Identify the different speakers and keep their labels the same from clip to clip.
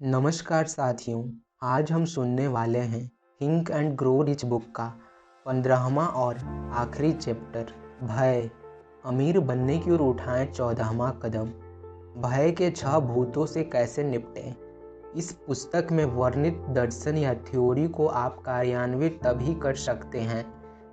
Speaker 1: नमस्कार साथियों। आज हम सुनने वाले हैं think and grow rich book का 15वां और आखिरी चैप्टर भय। अमीर बनने की ओर उठाएं 14वां कदम। भय के 6 भूतों से कैसे निपटें। इस पुस्तक में वर्णित दर्शन या थ्योरी को आप कार्यान्वित तभी कर सकते हैं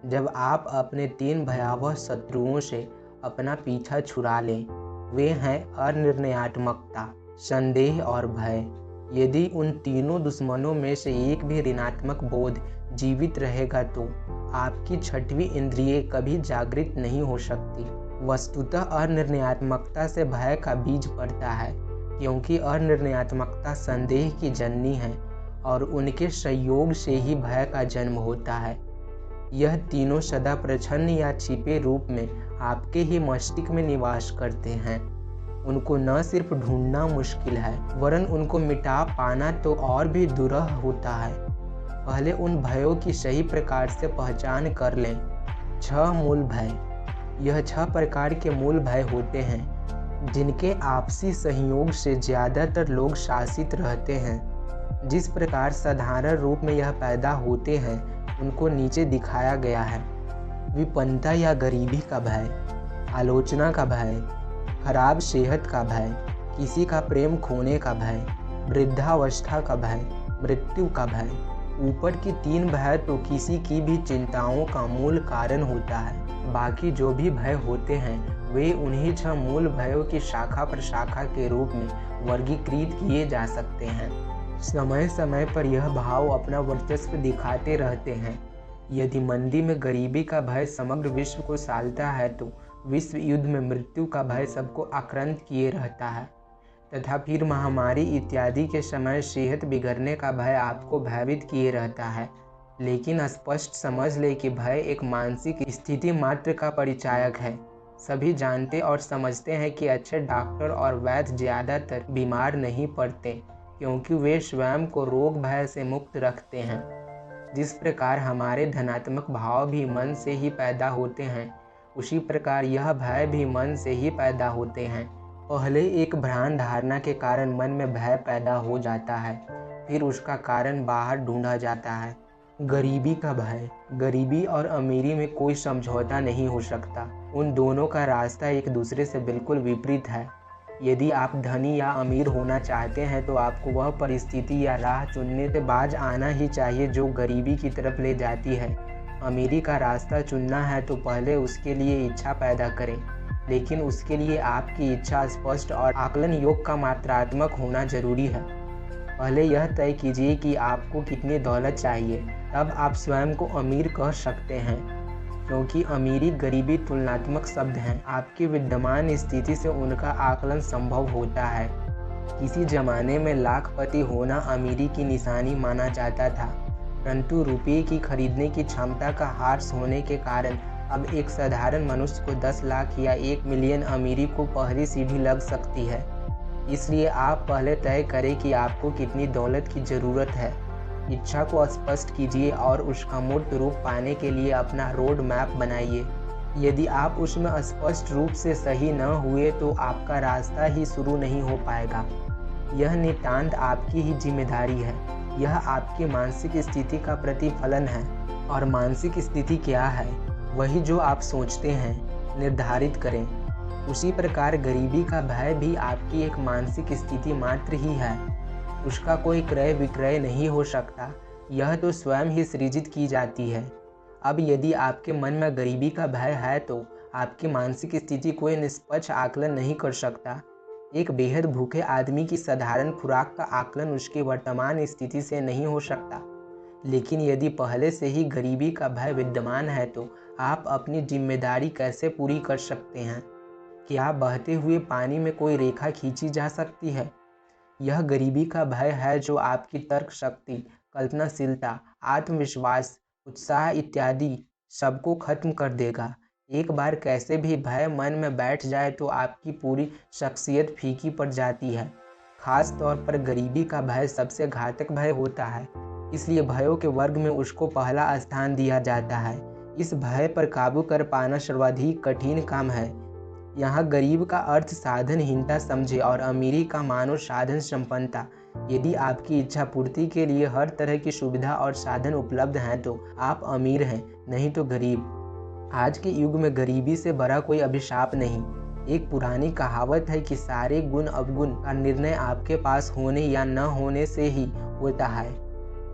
Speaker 1: जब आप अपने 3 भयावह शत्रुओं से अपना पीछा छुड़ा लें। वे हैं अनिर्णयात्मकता, संदेह और भय। यदि उन तीनों दुश्मनों में से एक भी ऋणात्मक बोध जीवित रहेगा तो आपकी 6वीं इंद्रिय कभी जागृत नहीं हो सकती। वस्तुतः अनिर्णयात्मकता से भय का बीज पड़ता है, क्योंकि अनिर्णयात्मकता संदेह की जननी है और उनके संयोग से ही भय का जन्म होता है। यह तीनों सदा प्रच्छन्न या छिपे रूप में आपके ही मस्तिष्क में निवास करते हैं। उनको न सिर्फ ढूंढना मुश्किल है, वरन उनको मिटा पाना तो और भी दुरूह होता है। पहले उन भयों की सही प्रकार से पहचान कर लें। 6 मूल भय। यह 6 प्रकार के मूल भय होते हैं जिनके आपसी सहयोग से ज़्यादातर लोग शासित रहते हैं। जिस प्रकार साधारण रूप में यह पैदा होते हैं उनको नीचे दिखाया गया है। विपन्नता या गरीबी का भय, आलोचना का भय, खराब सेहत का भय, किसी का प्रेम खोने का भय, वृद्धावस्था का भय, मृत्यु का भय। ऊपर की 3 भय तो किसी की भी चिंताओं का मूल कारण होता है। बाकी जो भी भय होते हैं वे उन्हीं 6 मूल भयों की शाखा प्रशाखा के रूप में वर्गीकृत किए जा सकते हैं। समय समय पर यह भाव अपना वर्चस्व दिखाते रहते हैं। यदि मंदी में गरीबी का भय समग्र विश्व को सालता है तो विश्व युद्ध में मृत्यु का भय सबको आक्रांत किए रहता है, तथा फिर महामारी इत्यादि के समय सेहत बिगड़ने का भय आपको भयभीत किए रहता है। लेकिन स्पष्ट समझ ले कि भय एक मानसिक स्थिति मात्र का परिचायक है। सभी जानते और समझते हैं कि अच्छे डॉक्टर और वैद्य ज़्यादातर बीमार नहीं पड़ते, क्योंकि वे स्वयं को रोग भय से मुक्त रखते हैं। जिस प्रकार हमारे धनात्मक भाव भी मन से ही पैदा होते हैं, उसी प्रकार यह भय भी मन से ही पैदा होते हैं। पहले एक भ्रांत धारणा के कारण मन में भय पैदा हो जाता है, फिर उसका कारण बाहर ढूंढा जाता है। गरीबी का भय। गरीबी और अमीरी में कोई समझौता नहीं हो सकता। उन दोनों का रास्ता एक दूसरे से बिल्कुल विपरीत है। यदि आप धनी या अमीर होना चाहते हैं तो आपको वह परिस्थिति या राह चुनने से बाज आना ही चाहिए जो गरीबी की तरफ ले जाती है। अमीरी का रास्ता चुनना है तो पहले उसके लिए इच्छा पैदा करें, लेकिन उसके लिए आपकी इच्छा स्पष्ट और आकलन योग्य का मात्रात्मक होना जरूरी है। पहले यह तय कीजिए कि आपको कितनी दौलत चाहिए, तब आप स्वयं को अमीर कह सकते हैं, क्योंकि अमीरी गरीबी तुलनात्मक शब्द हैं। आपकी विद्यमान स्थिति से उनका आकलन संभव होता है। किसी जमाने में लाखपति होना अमीरी की निशानी माना जाता था, परंतु रुपये की खरीदने की क्षमता का ह्रास होने के कारण अब एक साधारण मनुष्य को 10 लाख या 1 मिलियन अमीरी को पहली सीढ़ी लग सकती है। इसलिए आप पहले तय करें कि आपको कितनी दौलत की ज़रूरत है। इच्छा को स्पष्ट कीजिए और उसका मूर्त रूप पाने के लिए अपना रोड मैप बनाइए। यदि आप उसमें स्पष्ट रूप से सही न हुए तो आपका रास्ता ही शुरू नहीं हो पाएगा। यह नितांत आपकी ही जिम्मेदारी है। यह आपकी मानसिक स्थिति का प्रतिफलन है। और मानसिक स्थिति क्या है? वही जो आप सोचते हैं, निर्धारित करें। उसी प्रकार गरीबी का भय भी आपकी एक मानसिक स्थिति मात्र ही है। उसका कोई क्रय विक्रय नहीं हो सकता। यह तो स्वयं ही सृजित की जाती है। अब यदि आपके मन में गरीबी का भय है तो आपकी मानसिक स्थिति कोई निष्पक्ष आकलन नहीं कर सकता। एक बेहद भूखे आदमी की साधारण खुराक का आकलन उसकी वर्तमान स्थिति से नहीं हो सकता। लेकिन यदि पहले से ही गरीबी का भय विद्यमान है तो आप अपनी जिम्मेदारी कैसे पूरी कर सकते हैं? क्या बहते हुए पानी में कोई रेखा खींची जा सकती है? यह गरीबी का भय है जो आपकी तर्क शक्ति, कल्पनाशीलता, आत्मविश्वास, उत्साह इत्यादि सबको खत्म कर देगा। एक बार कैसे भी भय मन में बैठ जाए तो आपकी पूरी शख्सियत फीकी पड़ जाती है। खास तौर पर गरीबी का भय सबसे घातक भय होता है, इसलिए भयों के वर्ग में उसको पहला स्थान दिया जाता है। इस भय पर काबू कर पाना सर्वाधिक कठिन काम है। यहाँ गरीब का अर्थ साधनहीनता समझे और अमीरी का मानो साधन संपन्नता। यदि आपकी इच्छा पूर्ति के लिए हर तरह की सुविधा और साधन उपलब्ध हैं तो आप अमीर हैं, नहीं तो गरीब। आज के युग में गरीबी से बड़ा कोई अभिशाप नहीं। एक पुरानी कहावत है कि सारे गुण अवगुण का निर्णय आपके पास होने या न होने से ही होता है।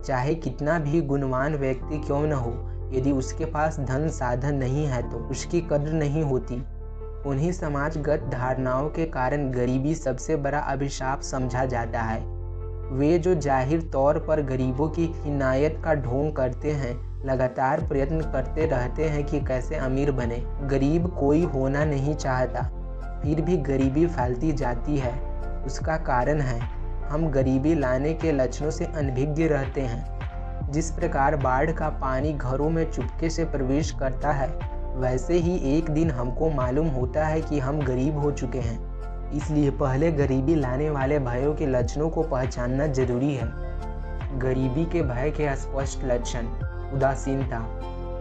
Speaker 1: चाहे कितना भी गुणवान व्यक्ति क्यों न हो, यदि उसके पास धन साधन नहीं है तो उसकी कद्र नहीं होती। उन्हीं समाजगत धारणाओं के कारण गरीबी सबसे बड़ा अभिशाप समझा जाता है। वे जो जाहिर तौर पर गरीबों की हिमायत का ढोंग करते हैं, लगातार प्रयत्न करते रहते हैं कि कैसे अमीर बने। गरीब कोई होना नहीं चाहता, फिर भी गरीबी फैलती जाती है। उसका कारण है हम गरीबी लाने के लक्षणों से अनभिज्ञ रहते हैं। जिस प्रकार बाढ़ का पानी घरों में चुपके से प्रवेश करता है, वैसे ही एक दिन हमको मालूम होता है कि हम गरीब हो चुके हैं। इसलिए पहले गरीबी लाने वाले भयों के लक्षणों को पहचानना जरूरी है। गरीबी के भय के स्पष्ट लक्षण: उदासीनता।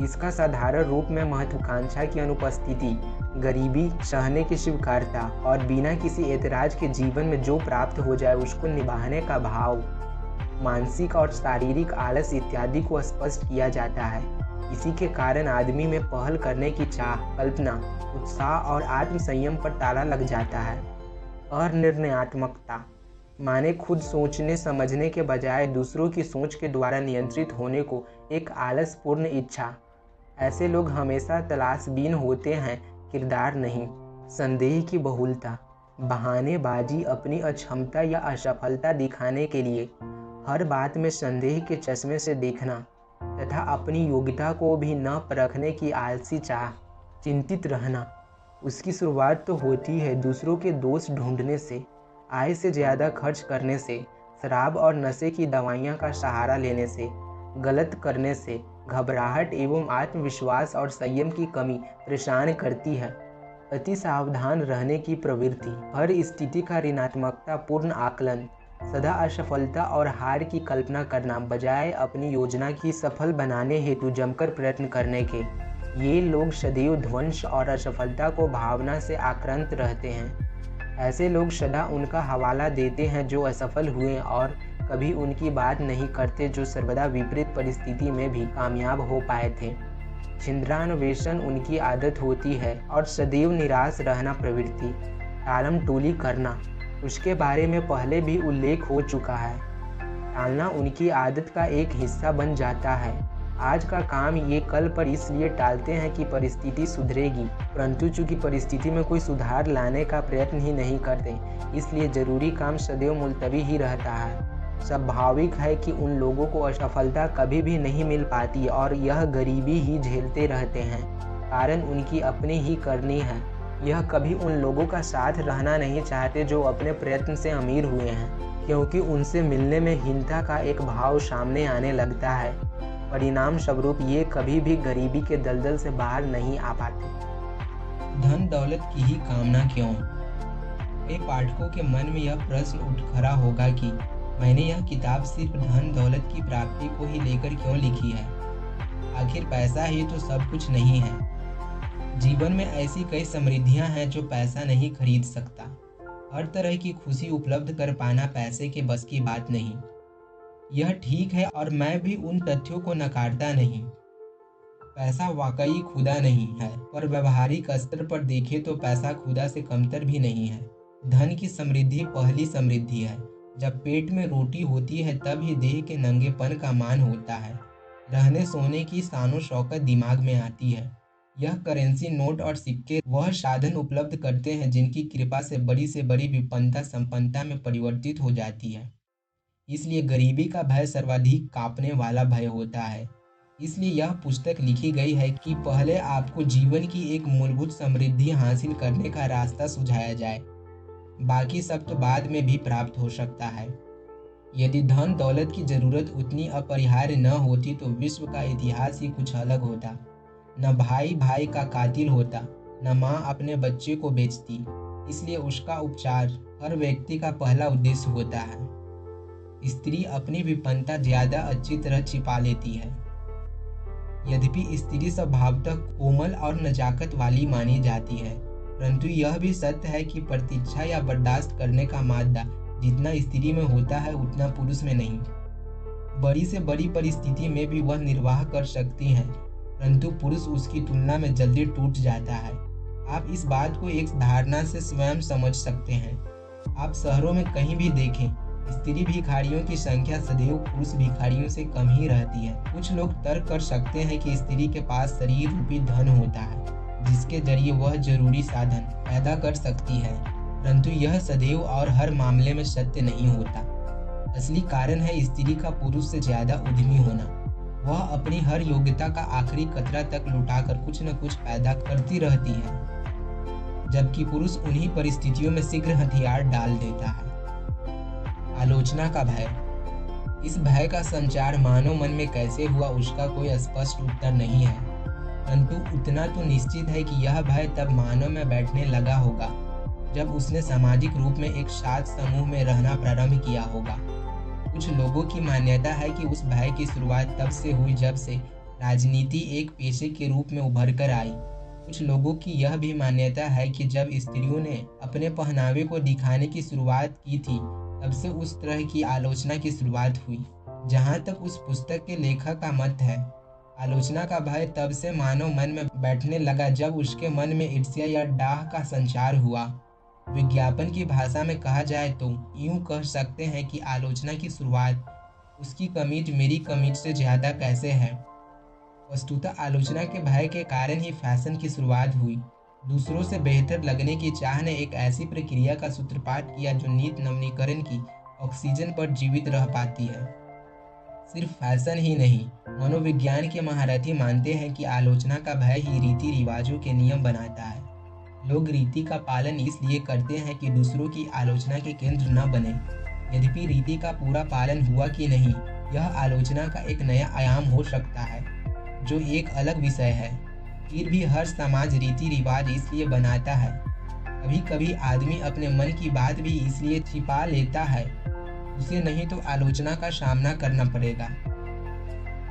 Speaker 1: इसका साधारण रूप में महत्वाकांक्षा की अनुपस्थिति, गरीबी सहने की स्वीकार्यता और बिना किसी ऐतराज के जीवन में जो प्राप्त हो जाए उसको निभाने का भाव, मानसिक और शारीरिक आलस इत्यादि को स्पष्ट किया जाता है। इसी के कारण आदमी में पहल करने की चाह, कल्पना, उत्साह और आत्मसंयम पर ताला लग जाता है। अनिर्णयात्मकता माने खुद सोचने समझने के बजाय दूसरों की सोच के द्वारा नियंत्रित होने को एक आलसपूर्ण इच्छा। ऐसे लोग हमेशा तलाशबीन होते हैं, किरदार नहीं। संदेह की बहुलता, बहानेबाजी, अपनी अक्षमता या असफलता दिखाने के लिए हर बात में संदेह के चश्मे से देखना तथा अपनी योग्यता को भी न परखने की आलसी चाह। चिंतित रहना, उसकी शुरुआत तो होती है दूसरों के दोष ढूंढने से, आय से ज़्यादा खर्च करने से, शराब और नशे की दवाइयाँ का सहारा लेने से, गलत करने से। घबराहट एवं आत्मविश्वास और संयम की कमी परेशान करती है। अति सावधान रहने की प्रवृत्ति, हर स्थिति का ऋणात्मकता पूर्ण आकलन, सदा असफलता और हार की कल्पना करना बजाय अपनी योजना की सफल बनाने हेतु जमकर प्रयत्न करने के। ये लोग सदैव ध्वंस और असफलता को भावना से आक्रांत रहते हैं। ऐसे लोग सदा उनका हवाला देते हैं जो असफल हुए और कभी उनकी बात नहीं करते जो सर्वदा विपरीत परिस्थिति में भी कामयाब हो पाए थे। छिंद्रान्वेषण उनकी आदत होती है और सदैव निराश रहना प्रवृत्ति। टालम टोली करना, उसके बारे में पहले भी उल्लेख हो चुका है। टालना उनकी आदत का एक हिस्सा बन जाता है। आज का काम ये कल पर इसलिए टालते हैं कि परिस्थिति सुधरेगी, परंतु चूंकि परिस्थिति में कोई सुधार लाने का प्रयत्न ही नहीं करते, इसलिए जरूरी काम सदैव मुलतवी ही रहता है। स्वाभाविक है कि उन लोगों को असफलता कभी भी नहीं मिल पाती और यह गरीबी ही झेलते रहते हैं, कारण उनकी अपनी ही करनी है। यह कभी उन लोगों का साथ रहना नहीं चाहते जो अपने प्रयत्न से अमीर हुए हैं, क्योंकि उनसे मिलने में हीनता का एक भाव सामने आने लगता है। परिणाम स्वरूप ये कभी भी गरीबी के दलदल से बाहर नहीं आ पाते। धन दौलत की ही कामना क्यों? कई पाठकों के मन में यह प्रश्न उठ खड़ा होगा कि मैंने यह किताब सिर्फ धन दौलत की प्राप्ति को ही लेकर क्यों लिखी है? आखिर पैसा ही तो सब कुछ नहीं है। जीवन में ऐसी कई समृद्धियां हैं जो पैसा नहीं खरीद सकता। हर तरह की खुशी उपलब्ध कर पाना पैसे के बस की बात नहीं। यह ठीक है और मैं भी उन तथ्यों को नकारता नहीं। पैसा वाकई खुदा नहीं है, पर व्यवहारिक स्तर पर देखें तो पैसा खुदा से कमतर भी नहीं है। धन की समृद्धि पहली समृद्धि है। जब पेट में रोटी होती है तब ही देह के नंगेपन का मान होता है। रहने सोने की शानो शौकत दिमाग में आती है। यह करेंसी नोट और सिक्के वह साधन उपलब्ध करते हैं जिनकी कृपा से बड़ी विपन्नता संपन्नता में परिवर्तित हो जाती है। इसलिए गरीबी का भय सर्वाधिक कांपने वाला भय होता है। इसलिए यह पुस्तक लिखी गई है कि पहले आपको जीवन की एक मूलभूत समृद्धि हासिल करने का रास्ता सुझाया जाए, बाकी सब तो बाद में भी प्राप्त हो सकता है। यदि धन दौलत की जरूरत उतनी अपरिहार्य न होती तो विश्व का इतिहास ही कुछ अलग होता। न भाई भाई का कातिल होता, न माँ अपने बच्चे को बेचती। इसलिए उसका उपचार हर व्यक्ति का पहला उद्देश्य होता है। स्त्री अपनी विपन्नता ज्यादा अच्छी तरह छिपा लेती है। यद्यपि स्त्री स्वभावतः कोमल और नजाकत वाली मानी जाती है, परंतु यह भी सत्य है कि प्रतीक्षा या बर्दाश्त करने का मादा जितना स्त्री में होता है उतना पुरुष में नहीं। बड़ी से बड़ी परिस्थिति में भी वह निर्वाह कर सकती हैं, परंतु पुरुष उसकी तुलना में जल्दी टूट जाता है। आप इस बात को एक धारणा से स्वयं समझ सकते हैं। आप शहरों में कहीं भी देखें, स्त्री भिखारियों की संख्या सदैव पुरुष भिखारियों से कम ही रहती है। कुछ लोग तर्क कर सकते हैं कि स्त्री के पास शरीर रूपी धन होता है, जिसके जरिए वह जरूरी साधन पैदा कर सकती है, परंतु यह सदैव और हर मामले में सत्य नहीं होता। असली कारण है स्त्री का पुरुष से ज्यादा उद्यमी होना। वह अपनी हर योग्यता का आखिरी कतरा तक लुटाकर कुछ न कुछ पैदा करती रहती है, जबकि पुरुष उन्हीं परिस्थितियों में शीघ्र हथियार डाल देता है। आलोचना का भय। इस भय का संचार मानव मन में कैसे हुआ उसका कोई स्पष्ट उत्तर नहीं है, परंतु उतना तो निश्चित है कि यह भय तब मानव में बैठने लगा होगा जब उसने सामाजिक रूप में एक साथ समूह में रहना प्रारंभ किया होगा। कुछ लोगों की मान्यता है कि उस भय की शुरुआत तब से हुई जब से राजनीति एक पेशे के रूप में उभर कर आई। कुछ लोगों की यह भी मान्यता है कि जब स्त्रियों ने अपने पहनावे को दिखाने की शुरुआत की थी, तब से उस तरह की आलोचना की शुरुआत हुई। जहाँ तक उस पुस्तक के लेखक का मत है, आलोचना का भय तब से मानव मन में बैठने लगा जब उसके मन में ईर्ष्या या डाह का संचार हुआ। विज्ञापन की भाषा में कहा जाए तो यूं कह सकते हैं कि आलोचना की शुरुआत उसकी कमीज मेरी कमीज से ज्यादा कैसे है। वस्तुतः आलोचना के भय के कारण ही फैशन की शुरुआत हुई। दूसरों से बेहतर लगने की चाह ने एक ऐसी प्रक्रिया का सूत्रपात किया जो नित नवीनीकरण की ऑक्सीजन पर जीवित रह पाती है। सिर्फ फैशन ही नहीं, मनोविज्ञान के महारथी मानते हैं कि आलोचना का भय ही रीति रिवाजों के नियम बनाता है। लोग रीति का पालन इसलिए करते हैं कि दूसरों की आलोचना के केंद्र न बने। यद्यपि रीति का पूरा पालन हुआ कि नहीं, यह आलोचना का एक नया आयाम हो सकता है, जो एक अलग विषय है। फिर भी हर समाज रीति रिवाज इसलिए बनाता है। कभी कभी आदमी अपने मन की बात भी इसलिए छिपा लेता है, उसे नहीं तो आलोचना का सामना करना पड़ेगा।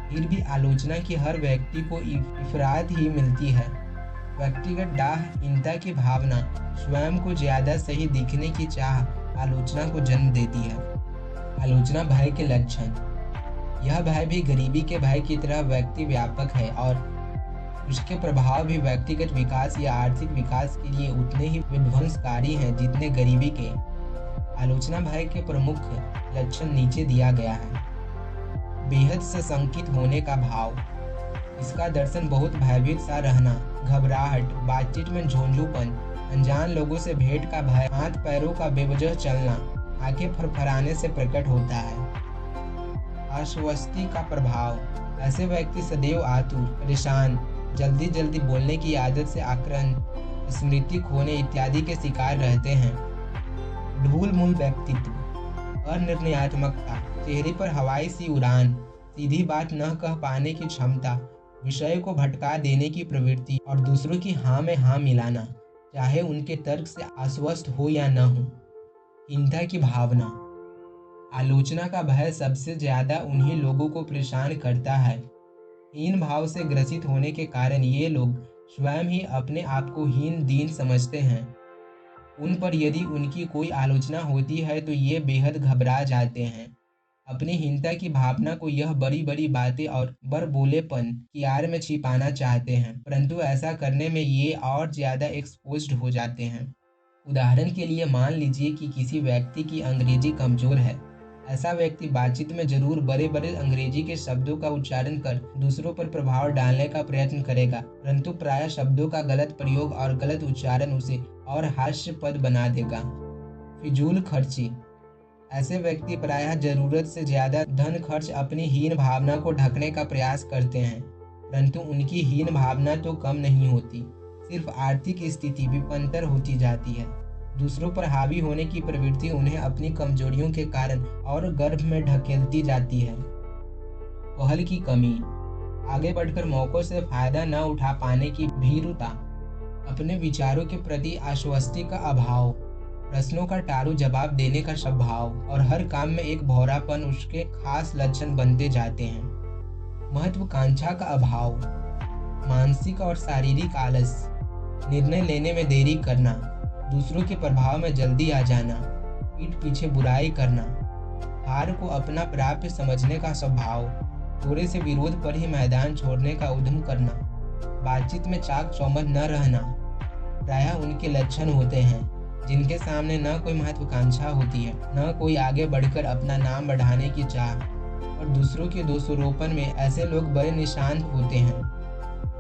Speaker 1: फिर भी आलोचना की हर व्यक्ति को इफरात ही मिलती है। व्यक्तिगत डाह, हिंसा की भावना, स्वयं को ज्यादा सही दिखने की चाह आलोचना को जन्म देती है। आलोचना भय के लक्षण। यह भय भी गरीबी के भय की तरह व्यक्ति व्यापक है और उसके प्रभाव भी व्यक्तिगत विकास या आर्थिक विकास के लिए उतने ही विध्वंसकारी हैं जितने गरीबी के। आलोचना भय के प्रमुख लक्षण नीचे दिया गया है। बेहद सशंकित होने का भाव। इसका दर्शन बहुत भयभीत सा रहना, घबराहट, बातचीत में झोंझूपन, अनजान लोगों से भेंट का भय, हाथ पैरों का बेवजह चलना, आंखें फरफराने से प्रकट होता है। आश्वस्ति का प्रभाव। ऐसे व्यक्ति सदैव आतुर, परेशान, जल्दी जल्दी बोलने की आदत से आक्रांत, स्मृति खोने इत्यादि के शिकार रहते हैं। ढूलमूल व्यक्तित्व, अनिर्णयात्मकता, चेहरे पर हवाई सी उड़ान, सीधी बात न कह पाने की क्षमता, विषय को भटका देने की प्रवृत्ति और दूसरों की हाँ में हाँ मिलाना, चाहे उनके तर्क से आश्वस्त हो या न हो। हीनता की भावना। आलोचना का भय सबसे ज्यादा उन्हीं लोगों को परेशान करता है। हीन भाव से ग्रसित होने के कारण ये लोग स्वयं ही अपने आप को हीन दीन समझते हैं। उन पर यदि उनकी कोई आलोचना होती है तो ये बेहद घबरा जाते हैं। अपनी हीनता की भावना को यह बड़ी बड़ी बातें और बड़बोलेपन की आड़ में छिपाना चाहते हैं, परंतु ऐसा करने में ये और ज्यादा एक्सपोज्ड हो जाते हैं। उदाहरण के लिए मान लीजिए कि किसी व्यक्ति की अंग्रेजी कमजोर है। ऐसा व्यक्ति बातचीत में जरूर बड़े बड़े अंग्रेजी के शब्दों का उच्चारण कर दूसरों पर प्रभाव डालने का प्रयत्न करेगा, परंतु प्रायः शब्दों का गलत प्रयोग और गलत उच्चारण उसे और हास्यास्पद बना देगा। फिजूल खर्ची। ऐसे व्यक्ति प्रायः जरूरत से ज्यादा धन खर्च अपनी हीन भावना को ढकने का प्रयास करते हैं, परंतु उनकी हीन भावना तो कम नहीं होती, सिर्फ आर्थिक स्थिति विपन्नतर होती जाती है। दूसरों पर हावी होने की प्रवृत्ति उन्हें अपनी कमजोरियों के कारण और गर्भ में ढकेलती जाती है। पहल की कमी। आगे बढ़कर मौकों से फायदा न उठा पाने की भीरुता, अपने विचारों के प्रति आश्वस्ति का अभाव, प्रश्नों का टारू जवाब देने का स्वभाव और हर काम में एक भौरापन उसके खास लक्षण बनते जाते हैं। महत्वाकांक्षा का अभाव, मानसिक और शारीरिक आलस, निर्णय लेने में देरी करना, दूसरों के प्रभाव में जल्दी आ जाना, पीठ पीछे बुराई करना, हार को अपना प्राप्य समझने का स्वभाव, थोड़े से विरोध पर ही मैदान छोड़ने का उद्यम करना, बातचीत में चाक चौबंद न रहना, प्रायः उनके लक्षण होते हैं जिनके सामने न कोई महत्वाकांक्षा होती है, न कोई आगे बढ़कर अपना नाम बढ़ाने की चाह, और दूसरों के दोषारोपण में ऐसे लोग बड़े निशांत होते हैं।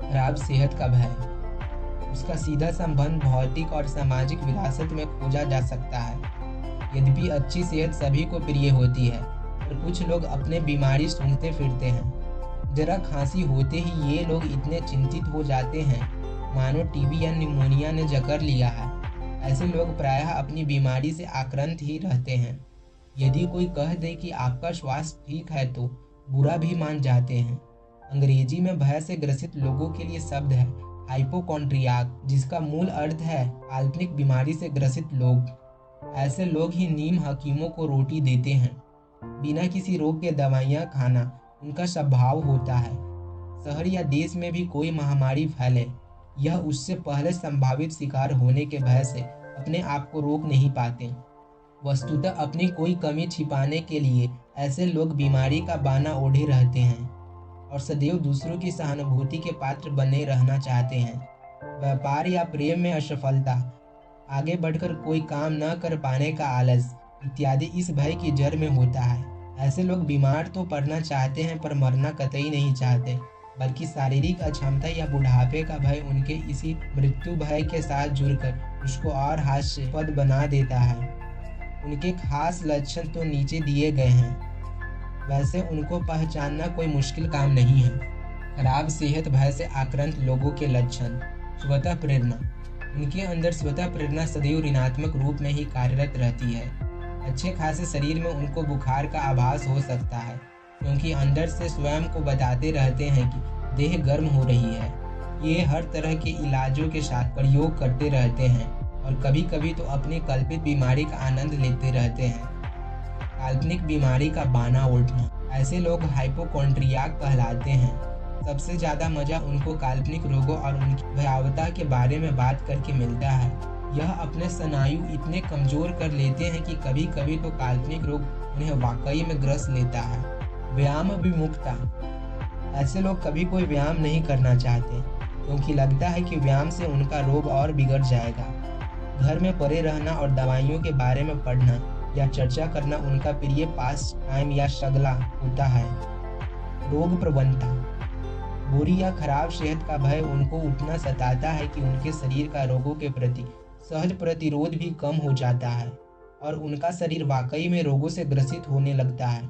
Speaker 1: खराब सेहत का भय, उसका सीधा संबंध भौतिक और सामाजिक विरासत में खोजा जा सकता है। यद्यपि अच्छी सेहत सभी को प्रिय होती है, पर कुछ लोग अपने बीमारी सूंघते फिरते हैं। जरा खांसी होते ही ये लोग इतने चिंतित हो जाते हैं मानो टीबी या निमोनिया ने जकड़ लिया है। ऐसे लोग प्रायः अपनी बीमारी से आक्रांत ही रहते हैं। यदि कोई कह दे कि आपका स्वास्थ्य ठीक है तो बुरा भी मान जाते हैं। अंग्रेजी में भय से ग्रसित लोगों के लिए शब्द है हाइपोकॉन्ड्रियाक, जिसका मूल अर्थ है काल्पनिक बीमारी से ग्रसित लोग। ऐसे लोग ही नीम हकीमों को रोटी देते हैं। बिना किसी रोग के दवाइयाँ खाना उनका स्वभाव होता है। शहर या देश में भी कोई महामारी फैले, यह उससे पहले संभावित शिकार होने के भय से अपने आप को रोक नहीं पाते। वस्तुतः अपनी कोई कमी छिपाने के लिए ऐसे लोग बीमारी का बाना ओढ़े रहते हैं और सदैव दूसरों की सहानुभूति के पात्र बने रहना चाहते हैं। व्यापार या प्रेम में असफलता, आगे बढ़कर कोई काम न कर पाने का आलस इत्यादि इस भय की जड़ में होता है। ऐसे लोग बीमार तो पड़ना चाहते हैं पर मरना कतई नहीं चाहते, बल्कि शारीरिक अक्षमता या बुढ़ापे का भय उनके इसी मृत्यु भय के साथ जुड़कर उसको और हास्यास्पद बना देता है। उनके खास लक्षण तो नीचे दिए गए हैं, वैसे उनको पहचानना कोई मुश्किल काम नहीं है। खराब सेहत भय से आक्रांत लोगों के लक्षण। स्वतः प्रेरणा, उनके अंदर स्वतः प्रेरणा सदैव ऋणात्मक रूप में ही कार्यरत रहती है। अच्छे खासे शरीर में उनको बुखार का आभास हो सकता है, क्योंकि अंदर से स्वयं को बताते रहते हैं कि देह गर्म हो रही है। ये हर तरह के इलाजों के साथ प्रयोग करते रहते हैं और कभी कभी तो अपनी कल्पित बीमारी का आनंद लेते रहते हैं। काल्पनिक बीमारी का बाना ओढ़ना, ऐसे लोग हाइपोकॉन्ड्रियाक कहलाते हैं। सबसे ज्यादा मजा उनको काल्पनिक रोगों और उनकी भयावहता के बारे में बात करके मिलता है। यह अपने स्नायु इतने कमजोर कर लेते हैं कि कभी कभी तो काल्पनिक रोग उन्हें वाकई में ग्रस लेता है। व्यायाम विमुखता, ऐसे लोग कभी कोई व्यायाम नहीं करना चाहते, क्योंकि लगता है कि व्यायाम से उनका रोग और बिगड़ जाएगा। घर में पड़े रहना और दवाइयों के बारे में पढ़ना या चर्चा करना उनका प्रिय पास टाइम या शगला होता है। रोग प्रवणता, बुरी या खराब सेहत का भय उनको उतना सताता है कि उनके शरीर का रोगों के प्रति सहज प्रतिरोध भी कम हो जाता है और उनका शरीर वाकई में रोगों से ग्रसित होने लगता है।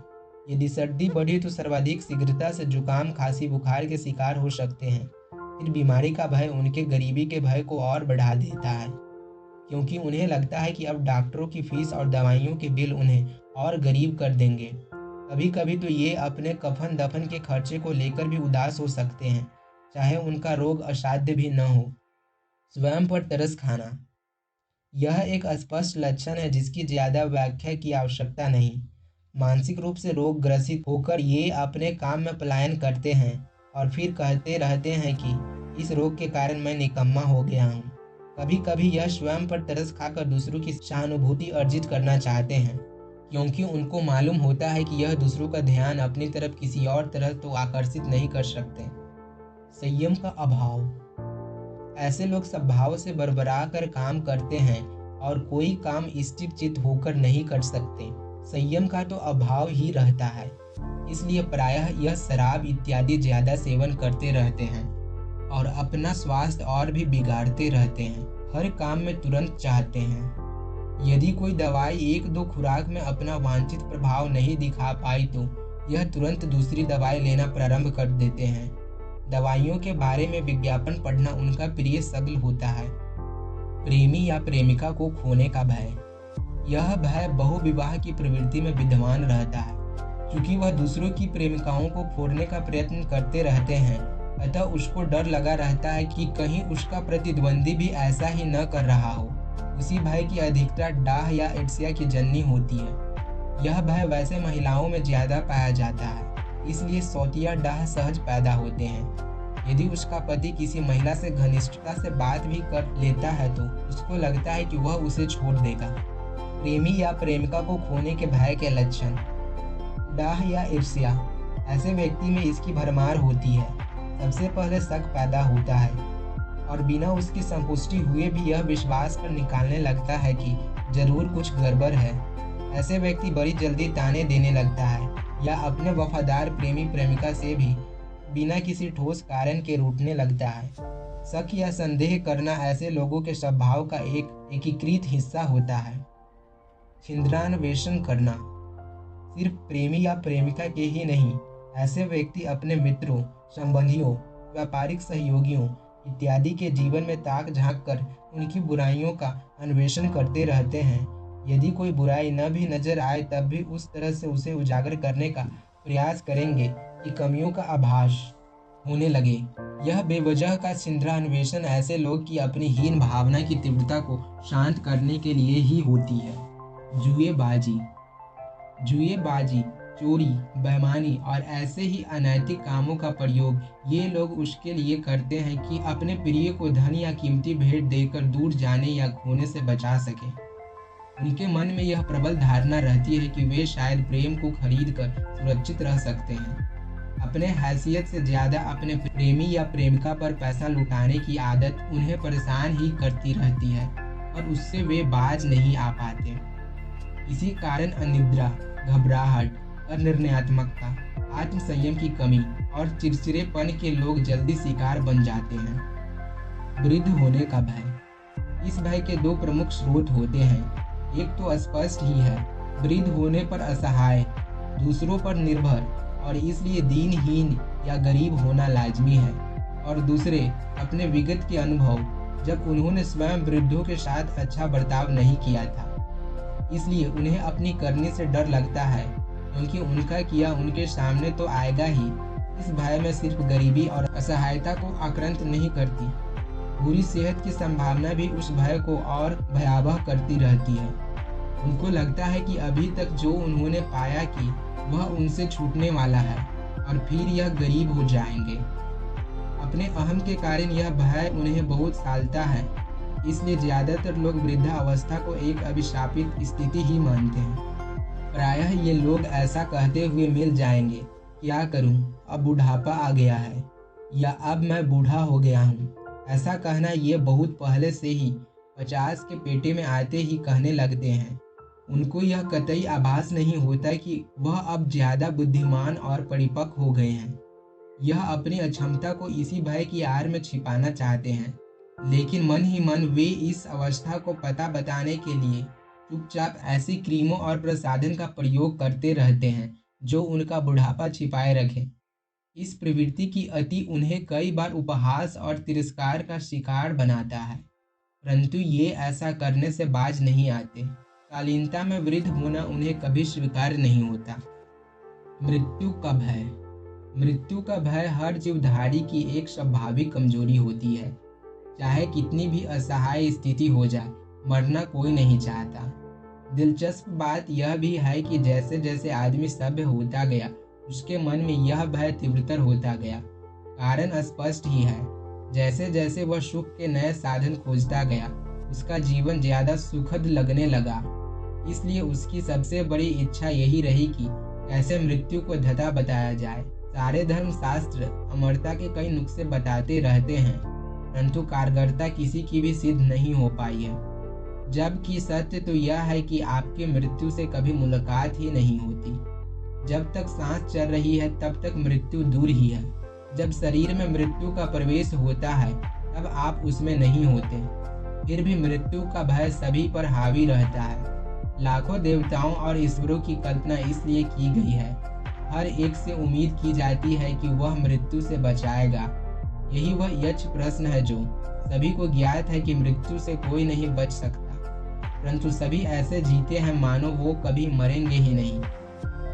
Speaker 1: यदि सर्दी बढ़े तो सर्वाधिक शीघ्रता से जुकाम, खांसी, बुखार के शिकार हो सकते हैं। फिर बीमारी का भय उनके गरीबी के भय को और बढ़ा देता है, क्योंकि उन्हें लगता है कि अब डॉक्टरों की फीस और दवाइयों के बिल उन्हें और गरीब कर देंगे। कभी कभी तो ये अपने कफन दफन के खर्चे को लेकर भी उदास हो सकते हैं, चाहे उनका रोग असाध्य भी न हो। स्वयं पर तरस खाना, यह एक स्पष्ट लक्षण है जिसकी ज्यादा व्याख्या की आवश्यकता नहीं। मानसिक रूप से रोग ग्रसित होकर ये अपने काम में पलायन करते हैं और फिर कहते रहते हैं कि इस रोग के कारण मैं निकम्मा हो गया हूँ। कभी कभी यह स्वयं पर तरस खाकर दूसरों की सहानुभूति अर्जित करना चाहते हैं, क्योंकि उनको मालूम होता है कि यह दूसरों का ध्यान अपनी तरफ किसी और तरह तो आकर्षित नहीं कर सकते। संयम का अभाव, ऐसे लोग स्वभाव से बरबरा कर काम करते हैं और कोई काम स्थिर चित्त होकर नहीं कर सकते। संयम का तो अभाव ही रहता है, इसलिए प्रायः यह शराब इत्यादि ज्यादा सेवन करते रहते हैं और अपना स्वास्थ्य और भी बिगाड़ते रहते हैं। हर काम में तुरंत चाहते हैं। यदि कोई दवाई एक दो खुराक में अपना वांछित प्रभाव नहीं दिखा पाई तो यह तुरंत दूसरी दवाई लेना प्रारंभ कर देते हैं। दवाइयों के बारे में विज्ञापन पढ़ना उनका प्रिय शगल होता है। प्रेमी या प्रेमिका को खोने का भय, यह भय बहुविवाह की प्रवृत्ति में विद्यमान रहता है। क्योंकि वह दूसरों की प्रेमिकाओं को फोड़ने का प्रयत्न करते रहते हैं, अतः उसको डर लगा रहता है कि कहीं उसका प्रतिद्वंदी भी ऐसा ही न कर रहा हो। उसी भय की अधिकता डाह या ईर्ष्या की जननी होती है। यह भय वैसे महिलाओं में ज्यादा पाया जाता है, इसलिए सौतिया डाह सहज पैदा होते हैं। यदि उसका पति किसी महिला से घनिष्ठता से बात भी कर लेता है तो उसको लगता है कि वह उसे छोड़ देगा। प्रेमी या प्रेमिका को खोने के भय के लक्षण। डाह या ईर्ष्या, ऐसे व्यक्ति में इसकी भरमार होती है। सबसे पहले शक पैदा होता है और बिना उसकी संतुष्टि हुए भी यह विश्वास पर निकालने लगता है कि जरूर कुछ गड़बड़ है। ऐसे व्यक्ति बड़ी जल्दी ताने देने लगता है या अपने वफादार प्रेमी प्रेमिका से भी बिना किसी ठोस कारण के रूठने लगता है। शक या संदेह करना ऐसे लोगों के स्वभाव का एक एकीकृत हिस्सा होता है। छिंद्रान्वेषण करना, सिर्फ प्रेमी या प्रेमिका के ही नहीं, ऐसे व्यक्ति अपने मित्रों, संबंधियों, व्यापारिक सहयोगियों इत्यादि के जीवन में ताक झांक कर उनकी बुराइयों का अन्वेषण करते रहते हैं। यदि कोई बुराई न भी नजर आए तब भी उस तरह से उसे उजागर करने का प्रयास करेंगे कि कमियों का आभास होने लगे। यह बेवजह का छिंद्रान्वेषण ऐसे लोग की अपनी हीन भावना की तीव्रता को शांत करने के लिए ही होती है। जुएबाजी, चोरी, बेईमानी और ऐसे ही अनैतिक कामों का प्रयोग ये लोग उसके लिए करते हैं कि अपने प्रिय को धन या कीमती भेंट देकर दूर जाने या खोने से बचा सके। उनके मन में यह प्रबल धारणा रहती है कि वे शायद प्रेम को खरीद कर सुरक्षित रह सकते हैं। अपने हैसियत से ज्यादा अपने प्रेमी या प्रेमिका पर पैसा लुटाने की आदत उन्हें परेशान ही करती रहती है और उससे वे बाज नहीं आ पाते। इसी कारण अनिद्रा, घबराहट, अनिर्णयात्मकता, आत्मसंयम की कमी और चिड़चिड़ेपन के लोग जल्दी शिकार बन जाते हैं। वृद्ध होने का भय, इस भय के दो प्रमुख स्रोत होते हैं। एक तो स्पष्ट ही है, वृद्ध होने पर असहाय, दूसरों पर निर्भर और इसलिए दीनहीन या गरीब होना लाजमी है। और दूसरे अपने विगत के अनुभव, जब उन्होंने स्वयं वृद्धों के साथ अच्छा बर्ताव नहीं किया था, इसलिए उन्हें अपनी करनी से डर लगता है क्योंकि उनका किया उनके सामने तो आएगा ही। इस भय में सिर्फ गरीबी और असहायता को आक्रांत नहीं करती, बुरी सेहत की संभावना भी उस भय को और भयावह करती रहती है। उनको लगता है कि अभी तक जो उन्होंने पाया कि वह उनसे छूटने वाला है और फिर यह गरीब हो जाएंगे। अपने अहम के कारण यह भय उन्हें बहुत सालता है, इसलिए ज्यादातर लोग वृद्धावस्था को एक अभिशापित स्थिति ही मानते हैं। प्रायः ये लोग ऐसा कहते हुए मिल जाएंगे, क्या करूं, अब बुढ़ापा आ गया है या अब मैं बूढ़ा हो गया हूं। ऐसा कहना ये बहुत पहले से ही 50 के पेटे में आते ही कहने लगते हैं। उनको यह कतई आभास नहीं होता कि वह अब ज्यादा बुद्धिमान और परिपक्व हो गए हैं। यह अपनी अक्षमता को इसी भय की आड़ में छिपाना चाहते हैं, लेकिन मन ही मन वे इस अवस्था को पता बताने के लिए चुपचाप ऐसी क्रीमों और प्रसाधन का प्रयोग करते रहते हैं जो उनका बुढ़ापा छिपाए रखे। इस प्रवृत्ति की अति उन्हें कई बार उपहास और तिरस्कार का शिकार बनाता है, परंतु ये ऐसा करने से बाज नहीं आते। कालीनता में वृद्ध होना उन्हें कभी स्वीकार नहीं होता। मृत्यु का भय, मृत्यु का भय हर जीवधारी की एक स्वाभाविक कमजोरी होती है। चाहे कितनी भी असहाय स्थिति हो जाए, मरना कोई नहीं चाहता। दिलचस्प बात यह भी है कि जैसे जैसे आदमी सभ्य होता गया, उसके मन में यह भय तीव्रतर होता गया। कारण स्पष्ट ही है, जैसे जैसे वह सुख के नए साधन खोजता गया, उसका जीवन ज्यादा सुखद लगने लगा। इसलिए उसकी सबसे बड़ी इच्छा यही रही कि कैसे मृत्यु को धता बताया जाए। सारे धर्म शास्त्र अमरता के कई नुस्खे बताते रहते हैं, परंतु कारगरता किसी की भी सिद्ध नहीं हो पाई है। जबकि सत्य तो यह है कि आपकी मृत्यु से कभी मुलाकात ही नहीं होती। जब तक सांस चल रही है तब तक मृत्यु दूर ही है। जब शरीर में मृत्यु का प्रवेश होता है तब आप उसमें नहीं होते। फिर भी मृत्यु का भय सभी पर हावी रहता है। लाखों देवताओं और ईश्वरों की कल्पना इसलिए की गई है। हर एक से उम्मीद की जाती है कि वह मृत्यु से बचाएगा। यही वह यक्ष प्रश्न है जो सभी को ज्ञात है कि मृत्यु से कोई नहीं बच सकता, परंतु सभी ऐसे जीते हैं मानो वो कभी मरेंगे ही नहीं।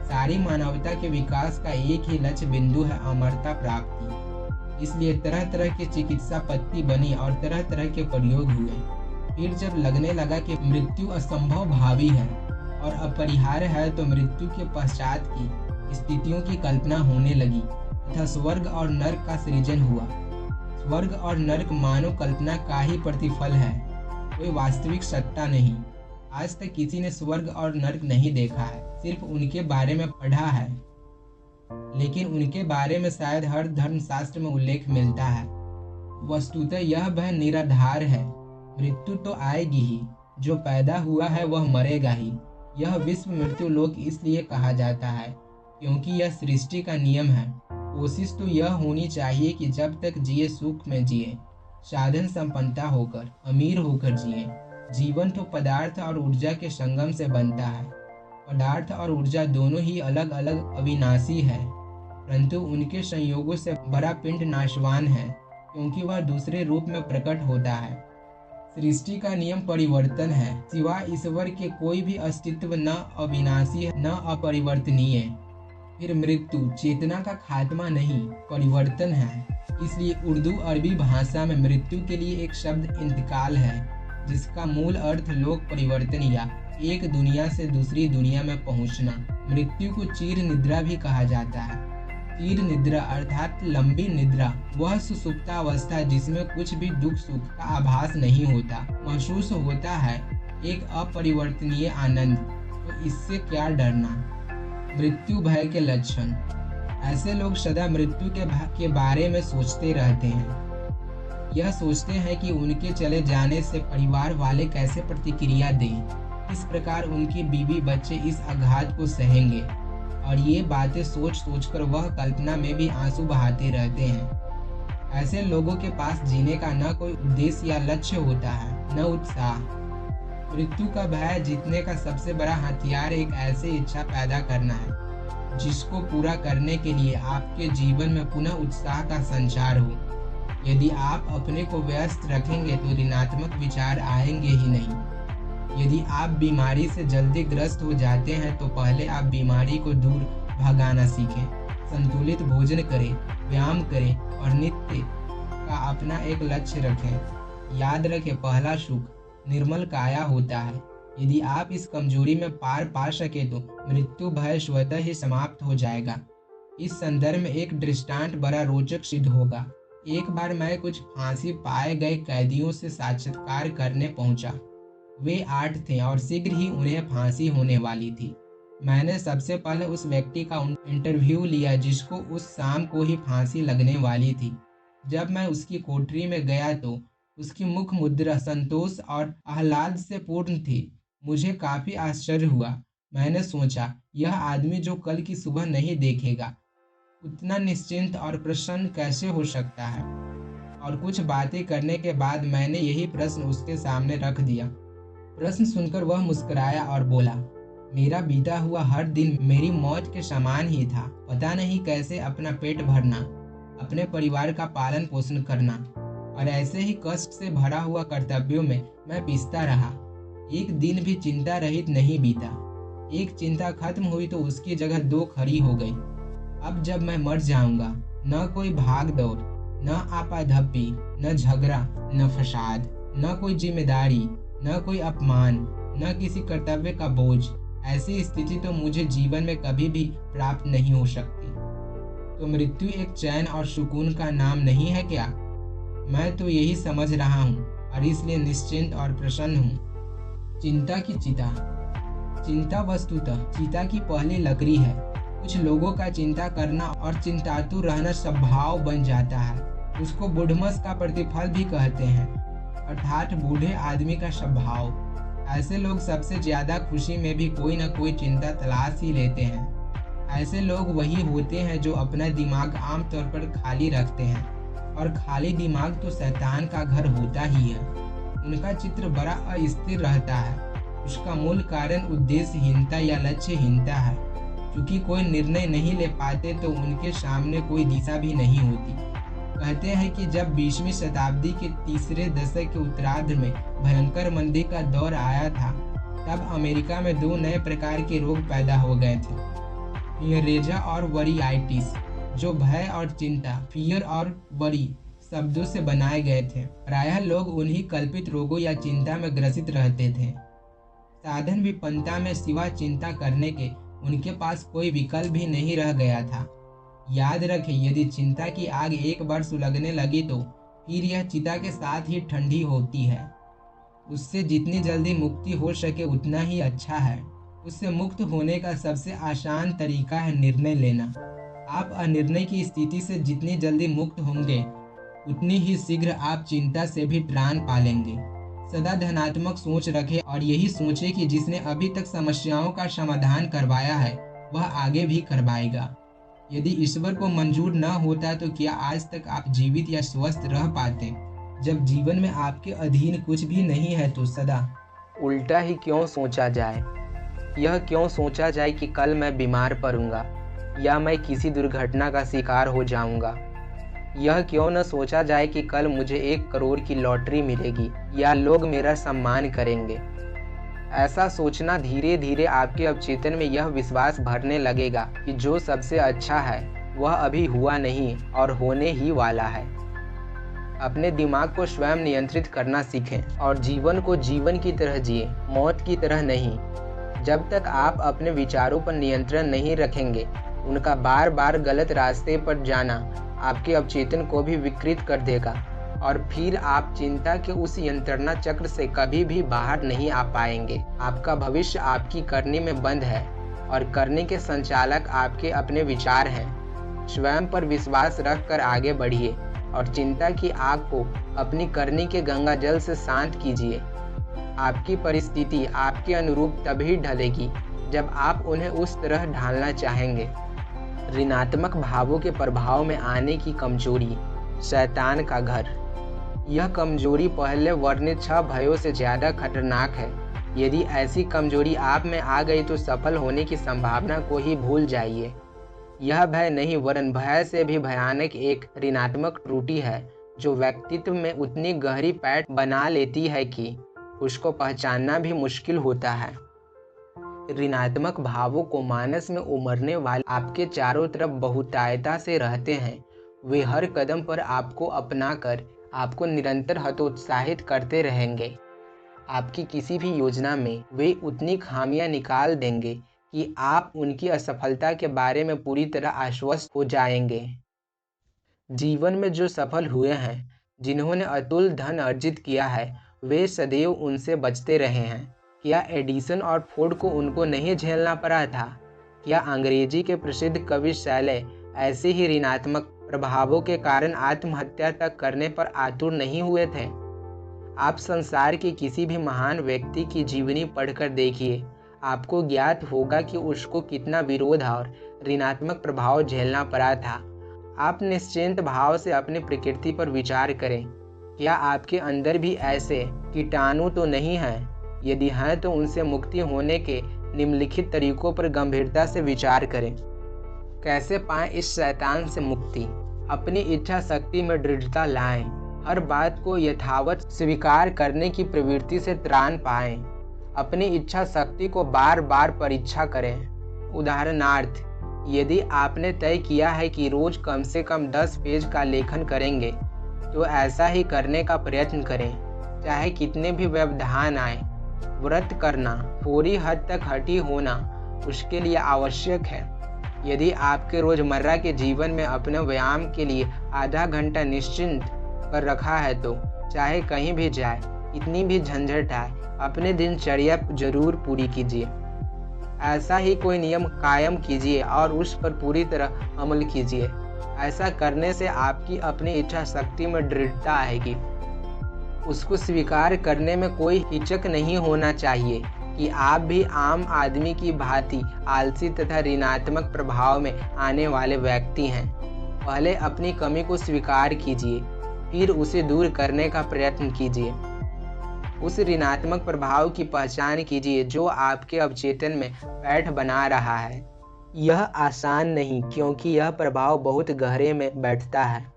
Speaker 1: सारी मानवता के विकास का एक ही लक्ष्य बिंदु है, अमरता प्राप्ति। इसलिए तरह तरह की चिकित्सा पत्ती बनी और तरह तरह के प्रयोग हुए। फिर जब लगने लगा कि मृत्यु असंभव भावी है और अपरिहार्य है, तो मृत्यु के पश्चात की स्थितियों की कल्पना होने लगी तथा स्वर्ग और नर्क का सृजन हुआ। स्वर्ग और नर्क मानव कल्पना का ही प्रतिफल है, कोई वास्तविक सत्ता नहीं।
Speaker 2: आज तक किसी ने स्वर्ग और नर्क नहीं देखा है, सिर्फ उनके बारे में पढ़ा है, लेकिन उनके बारे में शायद हर धर्मशास्त्र में उल्लेख मिलता है। वस्तुतः यह भय निराधार है। मृत्यु तो आएगी ही, जो पैदा हुआ है वह मरेगा ही। यह विश्व मृत्यु लोक इसलिए कहा जाता है क्योंकि यह सृष्टि का नियम है। कोशिश तो यह होनी चाहिए कि जब तक जिए सुख में जिए, साधन संपन्नता होकर, अमीर होकर जिए। जीवन तो पदार्थ और ऊर्जा के संगम से बनता है। पदार्थ और ऊर्जा दोनों ही अलग अलग अविनाशी है, परंतु उनके संयोगों से बड़ा पिंड नाशवान है, क्योंकि वह दूसरे रूप में प्रकट होता है। सृष्टि का नियम परिवर्तन है। सिवाय ईश्वर के कोई भी अस्तित्व न अविनाशी है, न अपरिवर्तनीय। फिर मृत्यु चेतना का खात्मा नहीं, परिवर्तन है। इसलिए उर्दू अरबी भाषा में मृत्यु के लिए एक शब्द इंतकाल है, जिसका मूल अर्थ लोक परिवर्तन या एक दुनिया से दूसरी दुनिया में पहुंचना। मृत्यु को चीर निद्रा भी कहा जाता है। चीर निद्रा अर्थात लंबी निद्रा, वह सुसुप्तावस्था जिसमें कुछ भी दुख सुख का आभास नहीं होता, महसूस होता है एक अपरिवर्तनीय आनंद। तो इससे क्या डरना। मृत्यु भय के लक्षण। ऐसे लोग सदा मृत्यु के बारे में सोचते रहते हैं। यह सोचते हैं कि उनके चले जाने से परिवार वाले कैसे प्रतिक्रिया दें, किस प्रकार उनकी बीवी बच्चे इस आघात को सहेंगे, और ये बातें सोच सोचकर वह कल्पना में भी आंसू बहाते रहते हैं। ऐसे लोगों के पास जीने का न कोई उद्देश्य या लक्ष्य होता है, न उत्साह। मृत्यु का भय जीतने का सबसे बड़ा हथियार एक ऐसी इच्छा पैदा करना है जिसको पूरा करने के लिए आपके जीवन में पुनः उत्साह का संचार हो। यदि आप अपने को व्यस्त रखेंगे तो ऋणात्मक विचार आएंगे ही नहीं। यदि आप बीमारी से जल्दी ग्रस्त हो जाते हैं तो पहले आप बीमारी को दूर भगाना सीखें। संतुलित भोजन करें, व्यायाम करें और नित्य का अपना एक लक्ष्य रखें। याद रखें, पहला सुख निर्मल काया होता है। यदि आप इस कमजोरी में पार पा सके तो मृत्यु भय स्वतः ही समाप्त हो जाएगा। इस संदर्भ में एक दृष्टांत बड़ा रोचक सिद्ध होगा। एक बार मैं कुछ फांसी पाए गए कैदियों से साक्षात्कार करने पहुंचा। वे 8 थे और शीघ्र ही उन्हें फांसी होने वाली थी। मैंने सबसे पहले उस व्यक्ति का इंटरव्यू लिया जिसको उस शाम को ही फांसी लगने वाली थी। जब मैं उसकी कोठरी में गया तो उसकी मुख मुद्रा संतोष और आह्लाद से पूर्ण थी। मुझे काफी आश्चर्य हुआ। मैंने सोचा, यह आदमी जो कल की सुबह नहीं देखेगा, उतना निश्चिंत और प्रसन्न कैसे हो सकता है। और कुछ बातें करने के बाद मैंने यही प्रश्न उसके सामने रख दिया। प्रश्न सुनकर वह मुस्कुराया और बोला, मेरा बीता हुआ हर दिन मेरी मौत के समान ही था। पता नहीं कैसे अपना पेट भरना, अपने परिवार का पालन पोषण करना और ऐसे ही कष्ट से भरा हुआ कर्तव्यों में मैं पिसता रहा। एक दिन भी चिंता रहित नहीं बीता। एक चिंता खत्म हुई तो उसकी जगह 2 खड़ी हो गई। अब जब मैं मर जाऊंगा, न कोई भाग दौड़, न आपाधप्पी, न झगड़ा, न फसाद, न कोई जिम्मेदारी, न कोई अपमान, न किसी कर्तव्य का बोझ। ऐसी स्थिति तो मुझे जीवन में कभी भी प्राप्त नहीं हो सकती। तो मृत्यु एक चैन और सुकून का नाम नहीं है क्या? मैं तो यही समझ रहा हूँ और इसलिए निश्चिंत और प्रसन्न हूँ। चिंता की चिता। चिंता वस्तुतः चिता की पहली लकड़ी है। कुछ लोगों का चिंता करना और चिंतातुर रहना स्वभाव बन जाता है। उसको बुढ़मस का प्रतिफल भी कहते हैं, अर्थात बूढ़े आदमी का स्वभाव। ऐसे लोग सबसे ज्यादा खुशी में भी कोई न कोई चिंता तलाश ही लेते हैं। ऐसे लोग वही होते हैं जो अपना दिमाग आमतौर पर खाली रखते हैं, और खाली दिमाग तो शैतान का घर होता ही है। उनका चित्र बड़ा अस्थिर रहता है। उसका मूल कारण उद्देश्यहीनता या लक्ष्यहीनता है। क्योंकि कोई निर्णय नहीं ले पाते तो उनके सामने कोई दिशा भी नहीं होती। कहते हैं कि जब 20वीं शताब्दी के तीसरे दशक के उत्तरार्ध में भयंकर मंदी का दौर आया था, तब अमेरिका में 2 नए प्रकार के रोग पैदा हो गए थे, फियरेजा और वरीआइटिस, जो भय और चिंता, फियर और वरी शब्दों से बनाए गए थे। प्रायः लोग उन्हीं कल्पित रोगों या चिंता में ग्रसित रहते थे। साधन विपन्नता में सिवा चिंता करने के उनके पास कोई विकल्प भी नहीं रह गया था। याद रखें, यदि चिंता की आग एक बार सुलगने लगी तो फिर यह चिता के साथ ही ठंडी होती है। उससे जितनी जल्दी मुक्ति हो सके उतना ही अच्छा है। उससे मुक्त होने का सबसे आसान तरीका है निर्णय लेना। आप अनिर्णय की स्थिति से जितनी जल्दी मुक्त होंगे उतनी ही शीघ्र आप चिंता से भी त्राण पालेंगे। सदा धनात्मक सोच रखें और यही सोचें कि जिसने अभी तक समस्याओं का समाधान करवाया है वह आगे भी करवाएगा। यदि ईश्वर को मंजूर न होता तो क्या आज तक आप जीवित या स्वस्थ रह पाते? जब जीवन में आपके अधीन कुछ भी नहीं है तो सदा
Speaker 1: उल्टा ही क्यों सोचा जाए? यह क्यों सोचा जाए कि कल मैं बीमार पड़ूंगा या मैं किसी दुर्घटना का शिकार हो जाऊंगा? यह क्यों न सोचा जाए कि कल मुझे 1 करोड़ की लॉटरी मिलेगी या लोग मेरा सम्मान करेंगे? ऐसा सोचना धीरे धीरे आपके अवचेतन में यह विश्वास भरने लगेगा कि जो सबसे अच्छा है वह अभी हुआ नहीं और होने ही वाला है। अपने दिमाग को स्वयं नियंत्रित करना सीखें और जीवन को जीवन की तरह जिए, मौत की तरह नहीं। जब तक आप अपने विचारों पर नियंत्रण नहीं रखेंगे, उनका बार बार गलत रास्ते पर जाना आपके अवचेतन को भी विकृत कर देगा और फिर आप चिंता के उस यंत्रणा चक्र से कभी भी बाहर नहीं आ पाएंगे। आपका भविष्य आपकी करनी में बंद है और करने के संचालक आपके अपने विचार हैं। स्वयं पर विश्वास रखकर आगे बढ़िए और चिंता की आग को अपनी करनी के गंगा जल से शांत कीजिए। आपकी परिस्थिति आपके अनुरूप तभी ढलेगी जब आप उन्हें उस तरह ढालना चाहेंगे। ऋणात्मक भावों के प्रभाव में आने की कमजोरी, शैतान का घर। यह कमजोरी पहले वर्णित 6 भयों से ज़्यादा खतरनाक है। यदि ऐसी कमजोरी आप में आ गई तो सफल होने की संभावना को ही भूल जाइए। यह भय नहीं वरन भय से भी भयानक एक ऋणात्मक त्रुटि है जो व्यक्तित्व में उतनी गहरी पैठ बना लेती है कि उसको पहचानना भी मुश्किल होता है। ऋणात्मक भावों को मानस में उमड़ने वाले आपके चारों तरफ बहुतायता से रहते हैं। वे हर कदम पर आपको अपनाकर आपको निरंतर हतोत्साहित करते रहेंगे। आपकी किसी भी योजना में वे उतनी खामियां निकाल देंगे कि आप उनकी असफलता के बारे में पूरी तरह आश्वस्त हो जाएंगे। जीवन में जो सफल हुए हैं, जिन्होंने अतुल धन अर्जित किया है, वे सदैव उनसे बचते रहे हैं। क्या एडिसन और फोर्ड को उनको नहीं झेलना पड़ा था? क्या अंग्रेजी के प्रसिद्ध कवि शैले ऐसे ही ऋणात्मक प्रभावों के कारण आत्महत्या तक करने पर आतुर नहीं हुए थे? आप संसार के किसी भी महान व्यक्ति की जीवनी पढ़कर देखिए, आपको ज्ञात होगा कि उसको कितना विरोध और ऋणात्मक प्रभाव झेलना पड़ा था। आप निश्चिंत भाव से अपनी प्रकृति पर विचार करें। क्या आपके अंदर भी ऐसे कीटाणु तो नहीं हैं? यदि हैं तो उनसे मुक्ति होने के निम्नलिखित तरीकों पर गंभीरता से विचार करें। कैसे पाएं इस शैतान से मुक्ति? अपनी इच्छा शक्ति में दृढ़ता लाएं। हर बात को यथावत स्वीकार करने की प्रवृत्ति से त्राण पाएं। अपनी इच्छा शक्ति को बार बार परीक्षा करें। उदाहरणार्थ, यदि आपने तय किया है कि रोज कम से कम 10 पेज का लेखन करेंगे, तो ऐसा ही करने का प्रयत्न करें, चाहे कितने भी व्यवधान आए। व्रत करना, थोड़ी हद तक हठी होना उसके लिए आवश्यक है। यदि आपके रोजमर्रा के जीवन में अपने व्यायाम के लिए आधा घंटा निश्चिंत कर रखा है तो चाहे कहीं भी जाए, इतनी भी झंझट आए, अपने दिनचर्या जरूर पूरी कीजिए। ऐसा ही कोई नियम कायम कीजिए और उस पर पूरी तरह अमल कीजिए। ऐसा करने से आपकी अपनी इच्छा शक्ति में दृढ़ता आएगी। उसको स्वीकार करने में कोई हिचक नहीं होना चाहिए कि आप भी आम आदमी की भांति आलसी तथा ऋणात्मक प्रभाव में आने वाले व्यक्ति हैं। पहले अपनी कमी को स्वीकार कीजिए, फिर उसे दूर करने का प्रयत्न कीजिए। उस ऋणात्मक प्रभाव की पहचान कीजिए जो आपके अवचेतन में पैठ बना रहा है। यह आसान नहीं, क्योंकि यह प्रभाव बहुत गहरे में बैठता है।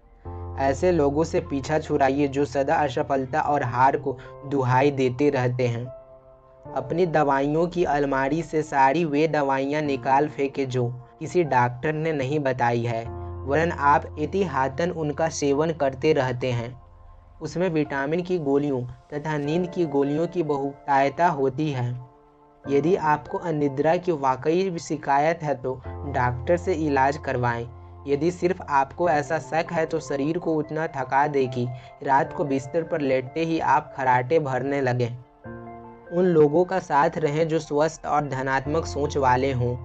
Speaker 1: ऐसे लोगों से पीछा छुड़ाइए जो सदा असफलता और हार को दुहाई देते रहते हैं। अपनी दवाइयों की अलमारी से सारी वे दवाइयां निकाल फेंके जो किसी डॉक्टर ने नहीं बताई है, वरन आप एहतियातन उनका सेवन करते रहते हैं। उसमें विटामिन की गोलियों तथा नींद की गोलियों की बहुतायता होती है। यदि आपको अनिद्रा की वाकई शिकायत है तो डॉक्टर से इलाज करवाएं। यदि सिर्फ आपको ऐसा शक है तो शरीर को उतना थका दे कि रात को बिस्तर पर लेटते ही आप खर्राटे भरने लगें। उन लोगों का साथ रहें जो स्वस्थ और धनात्मक सोच वाले हों,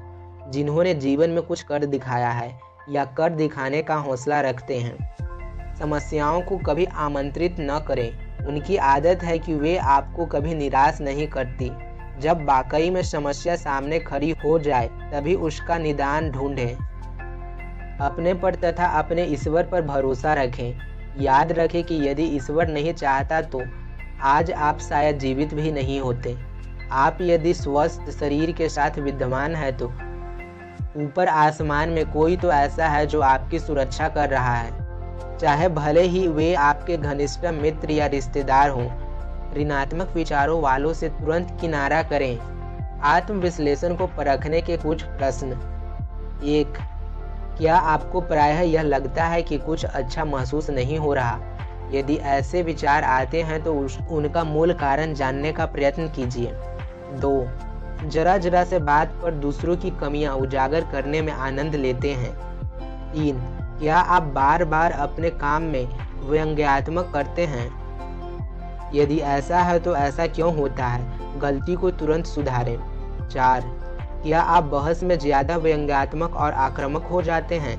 Speaker 1: जिन्होंने जीवन में कुछ कर दिखाया है या कर दिखाने का हौसला रखते हैं। समस्याओं को कभी आमंत्रित न करें। उनकी आदत है कि वे आपको कभी निराश नहीं करती। जब वाकई में समस्या सामने खड़ी हो जाए तभी उसका निदान ढूंढें। अपने पर तथा अपने ईश्वर पर भरोसा रखें। याद रखें कि यदि ईश्वर नहीं चाहता तो आज आप शायद जीवित भी नहीं होते। आप यदि स्वस्थ शरीर के साथ विद्यमान है तो ऊपर आसमान में कोई तो ऐसा है जो आपकी सुरक्षा कर रहा है, चाहे भले ही वे आपके घनिष्ठ मित्र या रिश्तेदार हों। ऋणात्मक विचारों वालों से तुरंत किनारा करें। आत्मविश्लेषण को परखने के कुछ प्रश्न। 1. क्या आपको प्रायः यह लगता है कि कुछ अच्छा महसूस नहीं हो रहा? यदि ऐसे विचार आते हैं तो उनका मूल कारण जानने का प्रयत्न कीजिए। 2. जरा से बात पर दूसरों की कमियां उजागर करने में आनंद लेते हैं। 3. क्या आप बार बार अपने काम में व्यंग्यात्मक करते हैं? यदि ऐसा है तो ऐसा क्यों होता है? गलती को तुरंत सुधारें। 4. क्या आप बहस में ज़्यादा व्यंग्यात्मक और आक्रामक हो जाते हैं?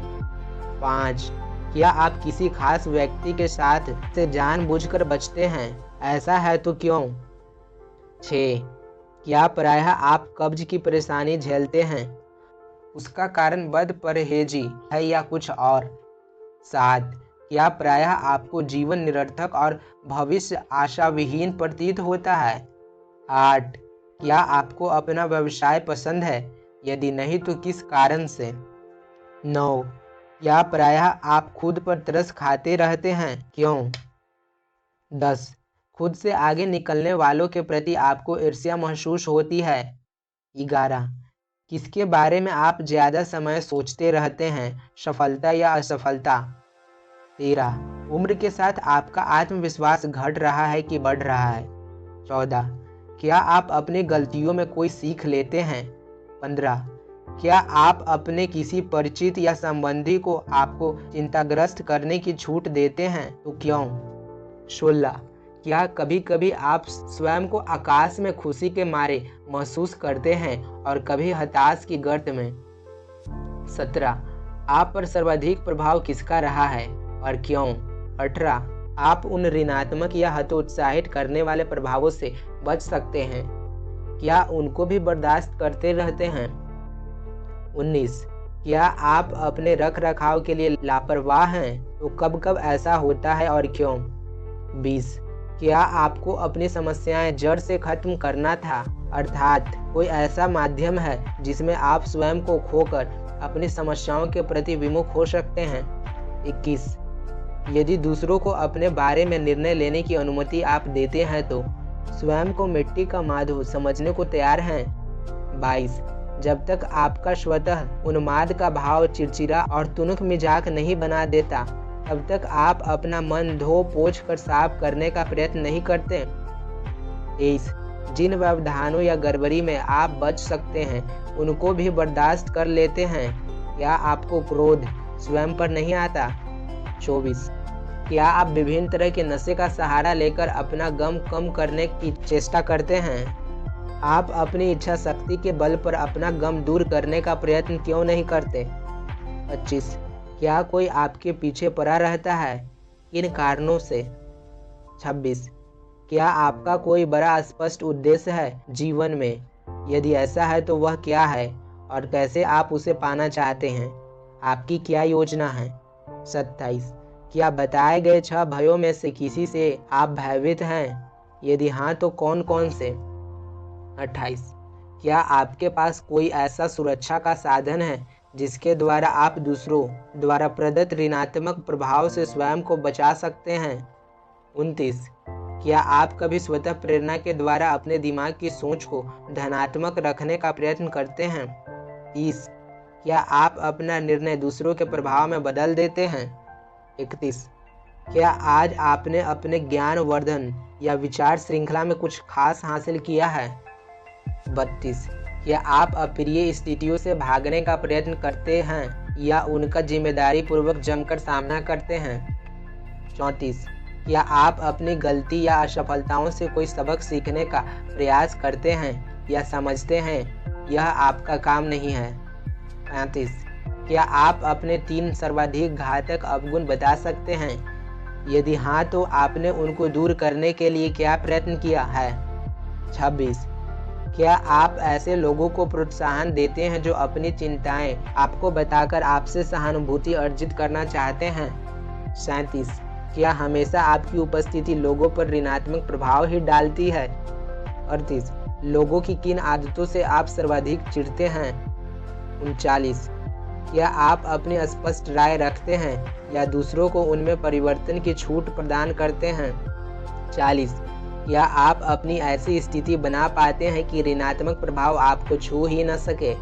Speaker 1: 5. क्या आप किसी खास व्यक्ति के साथ से जानबूझकर बचते हैं? ऐसा है तो क्यों? 6. क्या प्रायः आप कब्ज की परेशानी झेलते हैं? उसका कारण बदपरहेजी है या कुछ और? 7. क्या प्रायः आपको जीवन निरर्थक और भविष्य आशाविहीन प्रतीत होता है? 8. क्या आपको अपना व्यवसाय पसंद है? यदि नहीं तो किस कारण से? 9. क्या प्रायः आप खुद पर तरस खाते रहते हैं? क्यों? 10. खुद से आगे निकलने वालों के प्रति आपको ईर्ष्या महसूस होती है? 11. किसके बारे में आप ज़्यादा समय सोचते रहते हैं, सफलता या असफलता? 13. उम्र के साथ आपका आत्मविश्वास घट रहा है कि बढ़ रहा है? 14. क्या आप अपनी गलतियों में कोई सीख लेते हैं? 15. क्या आप अपने किसी परिचित या संबंधी को आपको चिंताग्रस्त करने की छूट देते हैं तो क्यों? 16. क्या कभी कभी आप स्वयं को आकाश में खुशी के मारे महसूस करते हैं और कभी हताश की गर्त में? 17. आप पर सर्वाधिक प्रभाव किसका रहा है और क्यों? 18. आप उन ऋणात्मक या हतोत्साहित करने वाले प्रभावों से बच सकते हैं, क्या उनको भी बर्दाश्त करते रहते हैं? 19. क्या आप अपने रख रखाव के लिए लापरवाह हैं? तो कब कब ऐसा होता है और क्यों? 20. क्या आपको अपनी समस्याएं जड़ से खत्म करना था, अर्थात कोई ऐसा माध्यम है जिसमें आप स्वयं को खोकर अपनी समस्याओं के प्रति विमुख हो सकते हैं? 21. यदि दूसरों को अपने बारे में निर्णय लेने की अनुमति आप देते हैं तो स्वयं को मिट्टी का माधो समझने को तैयार हैं? 22. जब तक आपका स्वतः उन्माद का भाव चिड़चिड़ा और तुनक मिजाज नहीं बना देता तब तक आप अपना मन धो पोंछ कर साफ करने का प्रयत्न नहीं करते। 23. जिन व्यवधानों या गड़बड़ी में आप बच सकते हैं उनको भी बर्दाश्त कर लेते हैं, क्या आपको क्रोध स्वयं पर नहीं आता? 24. क्या आप विभिन्न तरह के नशे का सहारा लेकर अपना गम कम करने की चेष्टा करते हैं? आप अपनी इच्छा शक्ति के बल पर अपना गम दूर करने का प्रयत्न क्यों नहीं करते? 25. क्या कोई आपके पीछे पड़ा रहता है? किन कारणों से? 26. क्या आपका कोई बड़ा स्पष्ट उद्देश्य है जीवन में? यदि ऐसा है तो वह क्या है और कैसे आप उसे पाना चाहते हैं? आपकी क्या योजना है? 27. क्या बताए गए 6 भयों में से किसी से आप भयभीत हैं? यदि हाँ तो कौन कौन से? 28. क्या आपके पास कोई ऐसा सुरक्षा का साधन है जिसके द्वारा आप दूसरों द्वारा प्रदत्त ऋणात्मक प्रभाव से स्वयं को बचा सकते हैं? 29. क्या आप कभी स्वतः प्रेरणा के द्वारा अपने दिमाग की सोच को धनात्मक रखने का प्रयत्न करते हैं? 30. क्या आप अपना निर्णय दूसरों के प्रभाव में बदल देते हैं? 31. क्या आज आपने अपने ज्ञान वर्धन या विचार श्रृंखला में कुछ खास हासिल किया है? 32. क्या आप अप्रिय स्थितियों से भागने का प्रयत्न करते हैं या उनका जिम्मेदारी पूर्वक जमकर सामना करते हैं? 34. क्या आप अपनी गलती या असफलताओं से कोई सबक सीखने का प्रयास करते हैं या समझते हैं यह आपका काम नहीं है? 35. क्या आप अपने 3 सर्वाधिक घातक अवगुण बता सकते हैं? यदि हाँ तो आपने उनको दूर करने के लिए क्या प्रयत्न किया है? 26. क्या आप ऐसे लोगों को प्रोत्साहन देते हैं जो अपनी चिंताएं आपको बताकर आपसे सहानुभूति अर्जित करना चाहते हैं? 37. क्या हमेशा आपकी उपस्थिति लोगों पर ऋणात्मक प्रभाव ही डालती है? 38. लोगों की किन आदतों से आप सर्वाधिक चिढ़ते हैं? 39. क्या आप अपनी स्पष्ट राय रखते हैं या दूसरों को उनमें परिवर्तन की छूट प्रदान करते हैं? 40. क्या आप अपनी ऐसी स्थिति बना पाते हैं कि ऋणात्मक प्रभाव आपको छू ही न सके?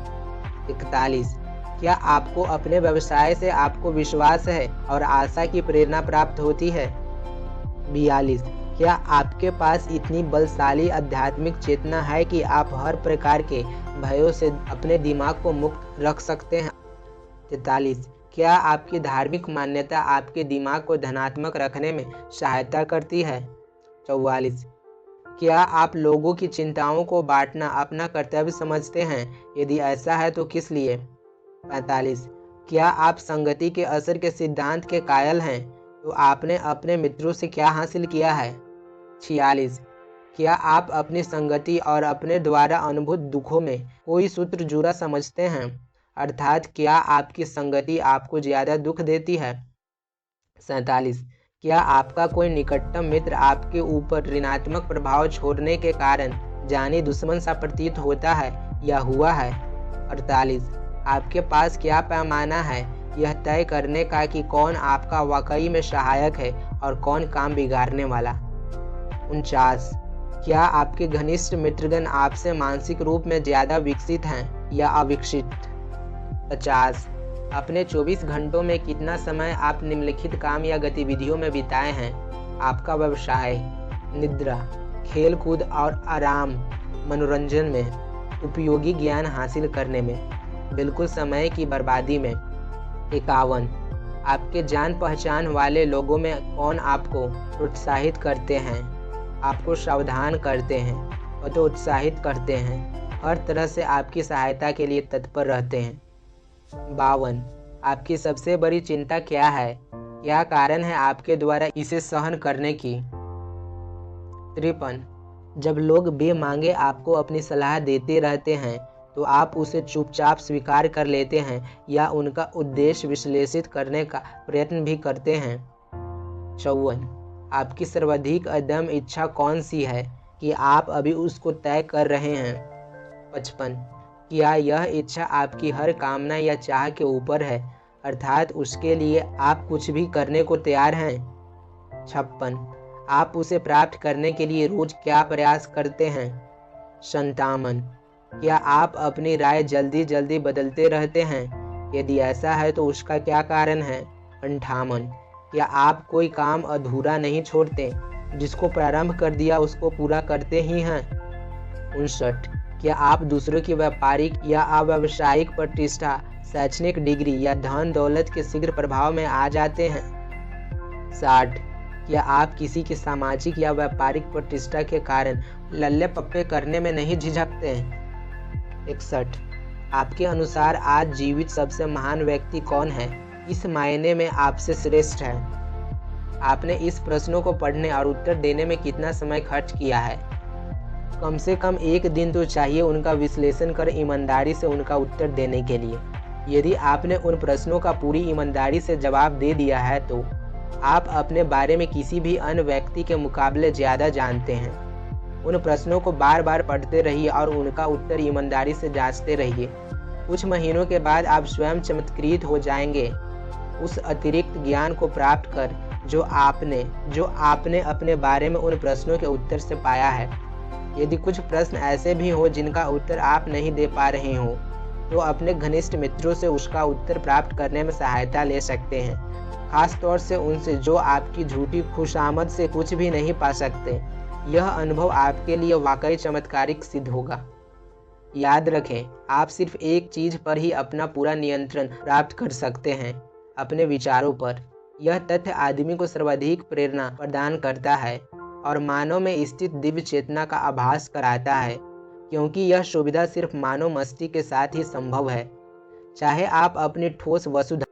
Speaker 1: 41. क्या आपको अपने व्यवसाय से आपको विश्वास है और आशा की प्रेरणा प्राप्त होती है? 42. क्या आपके पास इतनी बलशाली आध्यात्मिक चेतना है कि आप हर प्रकार के भयों से अपने दिमाग को मुक्त रख सकते हैं? 43. क्या आपकी धार्मिक मान्यता आपके दिमाग को धनात्मक रखने में सहायता करती है? 44. क्या आप लोगों की चिंताओं को बांटना अपना कर्तव्य समझते हैं? यदि ऐसा है तो किस लिए? 45. क्या आप संगति के असर के सिद्धांत के कायल हैं? तो आपने अपने मित्रों से क्या हासिल किया है? 46. क्या आप अपनी संगति और अपने द्वारा अनुभूत दुखों में कोई सूत्र जुड़ा समझते हैं? अर्थात क्या आपकी संगति आपको ज़्यादा दुख देती है? 47. क्या आपका कोई निकटतम मित्र आपके ऊपर ऋणात्मक प्रभाव छोड़ने के कारण जानी दुश्मन सा प्रतीत होता है या हुआ है? 48. आपके पास क्या पैमाना है यह तय करने का कि कौन आपका वाकई में सहायक है और कौन काम बिगाड़ने वाला? 49. क्या आपके घनिष्ठ मित्रगण आपसे मानसिक रूप में ज़्यादा विकसित हैं या अविकसित? 50. अपने 24 घंटों में कितना समय आप निम्नलिखित काम या गतिविधियों में बिताए हैं? आपका व्यवसाय, निद्रा, खेलकूद और आराम, मनोरंजन में, उपयोगी ज्ञान हासिल करने में, बिल्कुल समय की बर्बादी में। 51. आपके जान पहचान वाले लोगों में कौन आपको प्रोत्साहित करते हैं, आपको सावधान करते हैं और तो उत्साहित करते हैं, हर तरह से आपकी सहायता के लिए तत्पर रहते हैं? 52. आपकी सबसे बड़ी चिंता क्या है? क्या कारण है आपके द्वारा इसे सहन करने की? 53. जब लोग बेमांगे आपको अपनी सलाह देते रहते हैं तो आप उसे चुपचाप स्वीकार कर लेते हैं या उनका उद्देश्य विश्लेषित करने का प्रयत्न भी करते हैं? 54. आपकी सर्वाधिक अदम्य इच्छा कौन सी है कि आप अभी उसको तय कर रहे हैं? 55. क्या यह इच्छा आपकी हर कामना या चाह के ऊपर है, अर्थात उसके लिए आप कुछ भी करने को तैयार हैं? 56. आप उसे प्राप्त करने के लिए रोज क्या प्रयास करते हैं? 57. क्या आप अपनी राय जल्दी जल्दी बदलते रहते हैं? यदि ऐसा है तो उसका क्या कारण है? 58. क्या आप कोई काम अधूरा नहीं छोड़ते, जिसको प्रारंभ कर दिया उसको पूरा करते ही हैं? 59. क्या आप दूसरों की व्यापारिक या अव्यावसायिक प्रतिष्ठा, शैक्षणिक डिग्री या धन दौलत के शीघ्र प्रभाव में आ जाते हैं? 60. क्या आप किसी की सामाजिक या व्यापारिक प्रतिष्ठा के कारण लल्ले पप्पे करने में नहीं झिझकते? 61. आपके अनुसार आज जीवित सबसे महान व्यक्ति कौन है, इस मायने में आपसे श्रेष्ठ है? आपने इस प्रश्नों को पढ़ने और उत्तर देने में कितना समय खर्च किया है? कम से कम 1 दिन तो चाहिए उनका विश्लेषण कर ईमानदारी से उनका उत्तर देने के लिए। यदि आपने उन प्रश्नों का पूरी ईमानदारी से जवाब दे दिया है तो आप अपने बारे में किसी भी अन्य व्यक्ति के मुकाबले ज़्यादा जानते हैं। उन प्रश्नों को बार बार पढ़ते रहिए और उनका उत्तर ईमानदारी से जांचते रहिए। कुछ महीनों के बाद आप स्वयं चमत्कृत हो जाएंगे उस अतिरिक्त ज्ञान को प्राप्त कर जो आपने अपने बारे में उन प्रश्नों के उत्तर से पाया है। यदि कुछ प्रश्न ऐसे भी हो जिनका उत्तर आप नहीं दे पा रहे हो तो अपने घनिष्ठ मित्रों से उसका उत्तर प्राप्त करने में सहायता ले सकते हैं, खास तौर से उनसे जो आपकी झूठी खुशामद से कुछ भी नहीं पा सकते। यह अनुभव आपके लिए वाकई चमत्कारिक सिद्ध होगा। याद रखें, आप सिर्फ एक चीज पर ही अपना पूरा नियंत्रण प्राप्त कर सकते हैं, अपने विचारों पर। यह तथ्य आदमी को सर्वाधिक प्रेरणा प्रदान करता है और मानव में स्थित दिव्य चेतना का आभास कराता है, क्योंकि यह सुविधा सिर्फ मानव मस्तिष्क के साथ ही संभव है। चाहे आप अपनी ठोस वसुधा